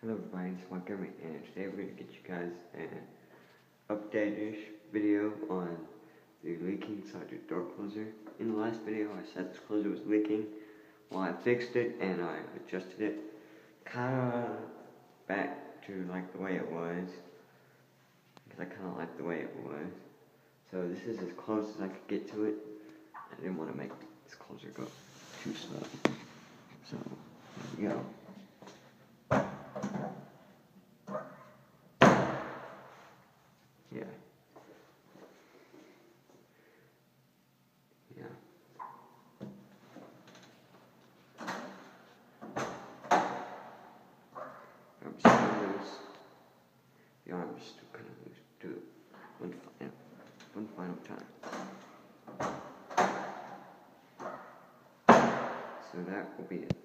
Hello everybody, it's Montgomery, and today we're going to get you guys an update-ish video on the leaking Sargent door closer. In the last video I said this closer was leaking. Well, I fixed it and I adjusted it kinda back to like the way it was, because I kinda like the way it was. So this is as close as I could get to it. I didn't want to make this closer go too slow. So here we go. Yeah. I'm still loose. The arm's still kind of loose. Do it one final time. So that will be it.